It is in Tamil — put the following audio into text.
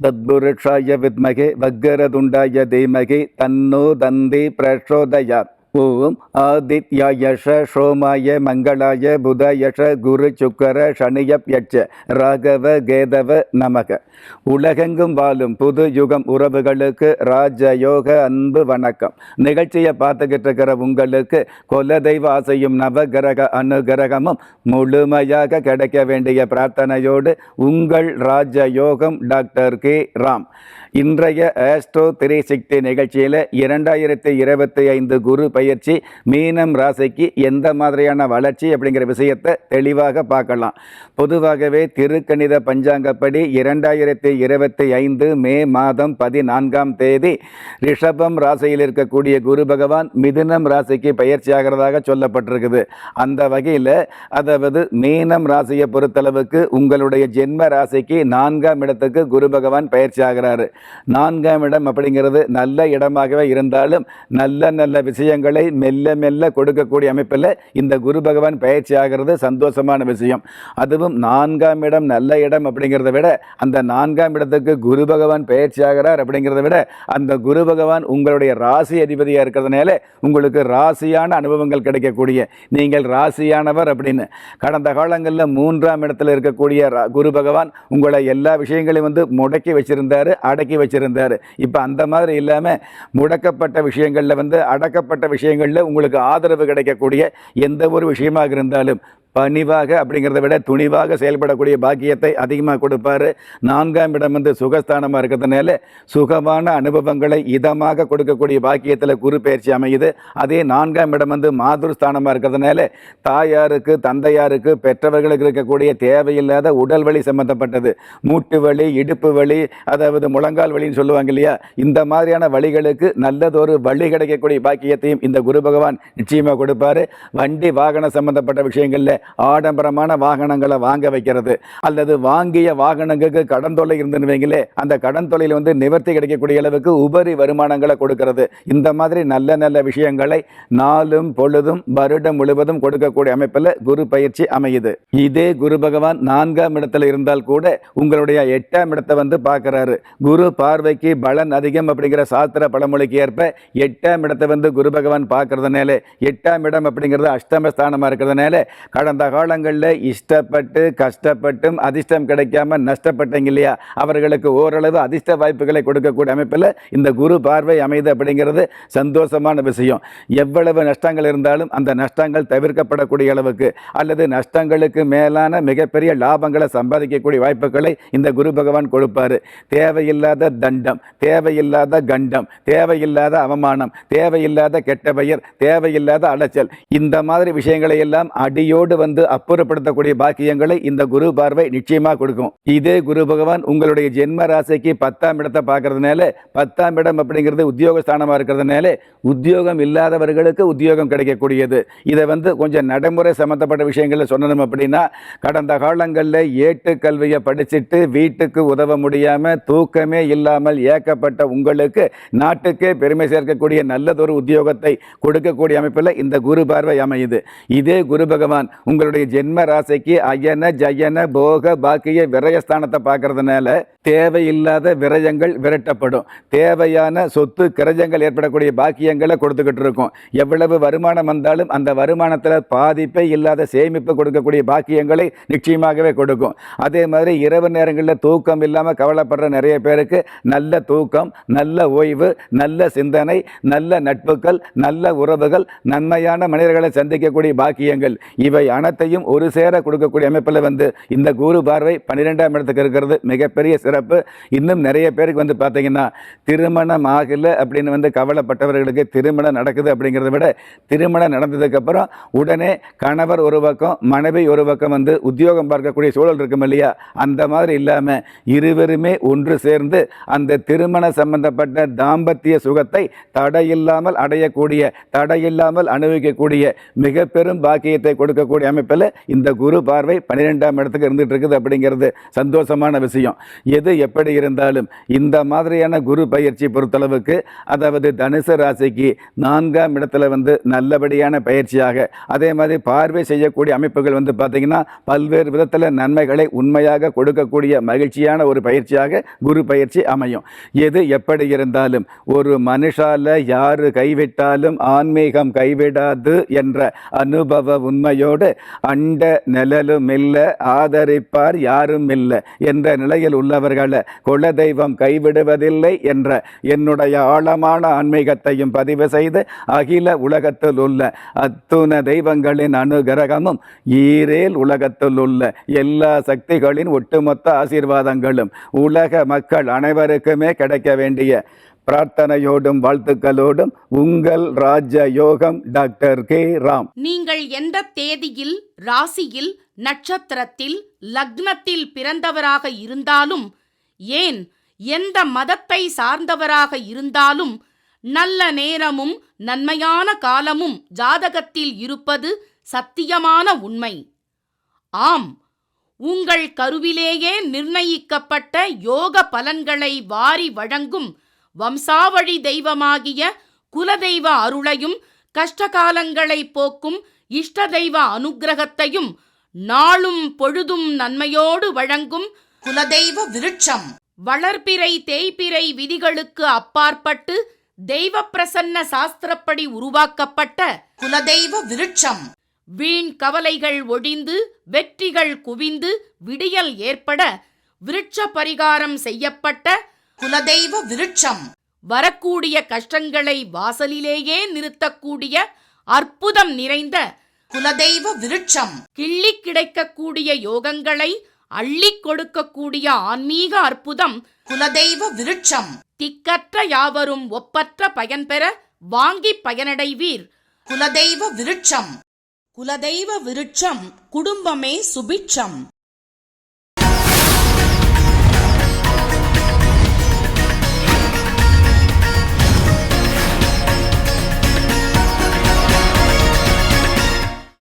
தத்புருஷாய வித்மகே வக்கரதுண்டாய தீமகி தன்னோ தந்தி பிரச்சோதயாத். ஓம் ஆதித்யாயஷ சோமாய மங்களாய புதாயஷ குரு சுக்கர சனியப்யட்ச ராகவ கேதவ நமக. உலகெங்கும் வாழும் புது யுகம் உறவுகளுக்கு ராஜயோக அன்பு வணக்கம். நிகழ்ச்சியை பார்த்துக்கிட்டு இருக்கிற உங்களுக்கு குலதெய்வ ஆசையும் நவகிரக அனுகிரகமும் முழுமையாக கிடைக்க வேண்டிய பிரார்த்தனையோடு உங்கள் ராஜயோகம் டாக்டர் கே ராம். இன்றைய ஆஸ்ட்ரோ 360 நிகழ்ச்சியில் 2025 குரு பயிற்சி மீனம் ராசிக்கு எந்த மாதிரியான வளர்ச்சி அப்படிங்கிற விஷயத்தை தெளிவாக பார்க்கலாம். பொதுவாகவே திருக்கணித பஞ்சாங்கப்படி 2025 மே மாதம் 14ஆம் தேதி ரிஷபம் ராசியில் இருக்கக்கூடிய குரு பகவான் மிதுனம் ராசிக்கு பயிற்சி ஆகிறதாக சொல்லப்பட்டிருக்குது. அந்த வகையில் அதாவது மீனம் ராசியை பொறுத்தளவுக்கு உங்களுடைய ஜென்ம ராசிக்கு 4ஆம் இடத்துக்கு குரு பகவான் பயிற்சி ஆகிறாரு. 4ஆம் இடம் அப்படிங்கிறது நல்ல இடமாகவே இருந்தாலும் நல்ல விஷயங்களை மெல்ல மெல்ல கொடுக்கக்கூடிய அமைப்பில் இந்த குரு பகவான் பயிற்சி ஆகிறது சந்தோஷமான விஷயம். அதுவும் 4ஆம் இடம் நல்ல இடம் அப்படிங்கிறத விட அந்த 4ஆம் இடத்துக்கு குரு பகவான் பயிற்சி ஆகிறார் அப்படிங்கிறத விட அந்த குரு பகவான் உங்களுடைய ராசி அதிபதியாக இருக்கிறதுனால உங்களுக்கு ராசியான அனுபவங்கள் கிடைக்கக்கூடிய நீங்கள் ராசியானவர் அப்படின்னு. கடந்த காலங்களில் 3ஆம் இடத்துல இருக்கக்கூடிய குரு பகவான் உங்களை எல்லா விஷயங்களையும் முடக்கி வச்சிருந்தாரு, அடக்கி வச்சிருந்தாரு. இப்ப அந்த மாதிரி இல்லாம முடக்கப்பட்ட விஷயங்கள்ல அடக்கப்பட்ட விஷயங்கள்ல உங்களுக்கு ஆதரவு கிடைக்கக்கூடிய எந்த ஒரு விஷயமாக இருந்தாலும் பணிவாக அப்படிங்கிறத விட துணிவாக செயல்படக்கூடிய பாக்கியத்தை அதிகமாக கொடுப்பாரு. 4ஆம் இடம் சுகஸ்தானமாக இருக்கிறதுனால சுகமான அனுபவங்களை இதமாக கொடுக்கக்கூடிய பாக்கியத்தில் குரு பயிற்சி அமையுது. அதே 4ஆம் இடம் மாதுர்ஸ்தானமாக இருக்கிறதுனால தாயாருக்கு தந்தையாருக்கு பெற்றவர்களுக்கு இருக்கக்கூடிய தேவையில்லாத உடல் வலி சம்பந்தப்பட்டது, மூட்டு வலி, இடுப்பு வலி, அதாவது முழங்கால் வலின்னு சொல்லுவாங்க இல்லையா, இந்த மாதிரியான வழிகளுக்கு நல்லதொரு வழி கிடைக்கக்கூடிய பாக்கியத்தையும் இந்த குரு பகவான் நிச்சயமாக கொடுப்பாரு. வண்டி வாகன சம்பந்தப்பட்ட விஷயங்கள்ல ஆடம்பரமான வாகனங்களை வாங்க வைக்கிறது அல்லது வாங்கிய வாகனங்களுக்கு கடன் தொல்லை இருந்துன்னு வைங்களே, அந்த கடன் தொல்லையில் நிவர்த்தி கிடைக்கக்கூடிய அளவுக்கு உபரி வருமானங்களை கொடுக்கிறது. இந்த மாதிரி நல்ல விஷயங்களை நாளும் பொழுதும் வருடம் முழுவதும் கொடுக்கக்கூடிய அமைப்பில் குரு பயிற்சி அமையுது. இதே குரு பகவான் 4ஆம் இடத்துல இருந்தால் கூட உங்களுடைய 8ஆம் இடத்தை பார்க்கிறாரு. குரு பார்வைக்கு பலன் அதிகம் அப்படிங்கிற சாஸ்திர பழமொழிக்கு ஏற்ப 8ஆம் இடத்தை குரு பகவான் பார்க்கறதுனால 8ஆம் இடம் அப்படிங்கிறது அஷ்டமஸ்தானமாக இருக்கிறதுனால கடந்த காலங்களில் இஷ்டப்பட்டு கஷ்டப்பட்டும் அதிர்ஷ்டம் கிடைக்காம நஷ்டப்பட்டீங்க இல்லையா, அவர்களுக்கு ஓரளவு அதிர்ஷ்ட வாய்ப்புகளை கொடுக்கக்கூடிய அமைப்பில் இந்த குரு பார்வை அமைது அப்படிங்கிறது சந்தோஷமான விஷயம். எவ்வளவு நஷ்டங்கள் இருந்தாலும் அந்த நஷ்டங்கள் தவிர்க்கப்படக்கூடிய அளவுக்கு அல்லது நஷ்டங்களுக்கு மேலான மிகப்பெரிய லாபங்களை சம்பாதிக்கக்கூடிய வாய்ப்புகளை இந்த குரு பகவான் கொடுப்பாரு. தேவையில்லாத தண்டம், தேவையில்லாத கண்டம், தேவையில்லாத அவமானம், தேவையில்லாத கெட்ட பெயர், தேவையில்லாத அலைச்சல், இந்த மாதிரி விஷயங்களை எல்லாம் அடியோடு அப்புறப்படுத்தக்கூடிய பாக்கியங்களை இந்த குரு பார்வை நிச்சயமாக கொடுக்கும். இதே குரு பகவான் உங்களுடைய ஜென்ம ராசிக்கு 10ஆம் இடத்தை பார்க்கறதுனால 10ஆம் இடம் அப்படிங்கிறது உத்தியோகஸ்தானமாக இருக்கிறதுனால உத்தியோகம் இல்லாதவர்களுக்கு உத்தியோகம் கிடைக்கக்கூடியது. இதை கொஞ்சம் நடைமுறை சம்பந்தப்பட்ட விஷயங்களை சொல்லணும் அப்படின்னா, கடந்த காலங்களில் ஏட்டு கல்வியை படிச்சுட்டு வீட்டுக்கு உதவ முடியாமல் தூக்கமே இல்லாமல் ஏக்கப்பட்ட உங்களுக்கு நாட்டுக்கே பெருமை சேர்க்கக்கூடிய நல்லதொரு உத்தியோகத்தை கொடுக்கக்கூடிய அமைப்பில் இந்த குரு பார்வை அமையுது. இதே குரு பகவான் உங்களுடைய ஜென்ம ராசிக்கு அயன ஜயன போக பாக்கிய விரயஸ்தானத்தை பார்க்கறதுனால தேவையில்லாத விரயங்கள் விரட்டப்படும், தேவையான சொத்து கிரஜங்கள் ஏற்படக்கூடிய பாக்கியங்களை கொடுத்துக்கிட்டு இருக்கும். எவ்வளவு வருமானம் வந்தாலும் அந்த வருமானத்தில் பாதிப்பே இல்லாத சேமிப்பு கொடுக்கக்கூடிய பாக்கியங்களை நிச்சயமாகவே கொடுக்கும். அதே மாதிரி இரவு நேரங்களில் தூக்கம் இல்லாமல் கவலைப்படுற நிறைய பேருக்கு நல்ல தூக்கம், நல்ல ஓய்வு, நல்ல சிந்தனை, நல்ல நட்புகள், நல்ல உறவுகள், நன்மையான மனிதர்களை சந்திக்கக்கூடிய பாக்கியங்கள் இவை அனைத்தையும் ஒரு சேர கொடுக்கக்கூடிய அமைப்பில் இந்த குரு பார்வை 12ஆம் இடத்துக்கு இருக்கிறது மிகப்பெரிய சிறப்பு. இன்னும் நிறைய பேருக்கு பார்த்தீங்கன்னா திருமணம் ஆகலை அப்படின்னு கவலைப்பட்டவர்களுக்கு திருமணம் நடக்குது அப்படிங்கிறத விட திருமணம் நடந்ததுக்கு அப்புறம் உடனே கணவர் ஒரு பக்கம் மனைவி ஒரு பக்கம் உத்தியோகம் பார்க்கக்கூடிய சூழல் இருக்கும் இல்லையா, அந்த மாதிரி இல்லாமல் இருவருமே ஒன்று சேர்ந்து அந்த திருமண சம்பந்தப்பட்ட தாம்பத்திய சுகத்தை தடையில்லாமல் அடையக்கூடிய, தடையில்லாமல் அனுபவிக்கக்கூடிய மிக பெரும் பாக்கியத்தை கொடுக்கக்கூடிய அமைப்பில் இந்த குரு பார்வை 12ஆம் இடத்துக்கு இருந்துட்டு இருக்குது அப்படிங்கிறது சந்தோஷமான விஷயம். எது எப்படி இருந்தாலும் இந்த மாதிரியான குரு பயிற்சி பொறுத்தளவுக்கு, அதாவது தனுசு ராசிக்கு 4ஆம் இடத்துல நல்லபடியான பயிற்சியாக, அதே மாதிரி பார்வை செய்யக்கூடிய அமைப்புகள் பார்த்தீங்கன்னா பல்வேறு விதத்தில் நன்மைகளை உண்மையாக கொடுக்கக்கூடிய மகிழ்ச்சியான ஒரு பயிற்சியாக குரு பயிற்சி அமையும். எது எப்படி இருந்தாலும் ஒரு மனுஷால யாரு கைவிட்டாலும் ஆன்மீகம் கைவிடாது என்ற அனுபவ உண்மையோடு அண்ட நிழலும் இல்லை, ஆதரிப்பார் யாரும் இல்லை என்ற நிலையில் உள்ளவர்களை குலதெய்வம் கைவிடுவதில்லை என்ற என்னுடைய ஆழமான ஆன்மீகத்தையும் பதிவு செய்து அகில உலகத்தில் உள்ள அத்துண தெய்வங்களின் அனுகிரகமும் ஈரேல் உலகத்தில் உள்ள எல்லா சக்திகளின் ஒட்டுமொத்த ஆசீர்வாதங்களும் உலக மக்கள் அனைவருக்குமே கிடைக்க வேண்டிய பிரார்த்தனையோடும் வாழ்த்துக்களோடும் உங்கள் ராஜ யோகம் டாக்டர் கே ராம். நீங்கள் எந்த தேதியில், ராசியில், நட்சத்திரத்தில், லக்னத்தில் பிறந்தவராக இருந்தாலும், ஏன் எந்த மதத்தை சார்ந்தவராக இருந்தாலும், நல்ல நேரமும் நன்மையான காலமும் ஜாதகத்தில் இருப்பது சத்தியமான உண்மை. ஆம், உங்கள் கருவிலேயே நிர்ணயிக்கப்பட்ட யோக பலன்களை வாரி வழங்கும் வம்சாவழி தெய்வமாகிய குலதெய்வ அருளையும் கஷ்டகாலங்களை போக்கும் இஷ்ட தெய்வ அனுக்கிரகத்தையும் நாளும் பொழுதும் நன்மையோடு வழங்கும் குலதெய்வ விருட்சம். வளர்பிறை தேய்பிறை விதிகளுக்கு அப்பாற்பட்டு தெய்வ பிரசன்ன சாஸ்திரப்படி உருவாக்கப்பட்ட குலதெய்வ விருட்சம். வீண் கவலைகள் ஒழிந்து வெற்றிகள் குவிந்து விடியல் ஏற்பட விருட்ச பரிகாரம் செய்யப்பட்ட குலதெய்வ விருட்சம். வரக்கூடிய கஷ்டங்களை வாசலிலேயே நிறுத்தக்கூடிய அற்புதம் நிறைந்த குலதெய்வ விருட்சம். கிள்ளி கிடைக்கக்கூடிய யோகங்களை அள்ளி கொடுக்கக்கூடிய ஆன்மீக அற்புதம் குலதெய்வ விருட்சம். திக்கற்ற யாவரும் ஒப்பற்ற பயன்பெற வாங்கி பயனடைவீர். குலதெய்வ விருட்சம். குலதெய்வ விருட்சம் குடும்பமே சுபிட்சம்.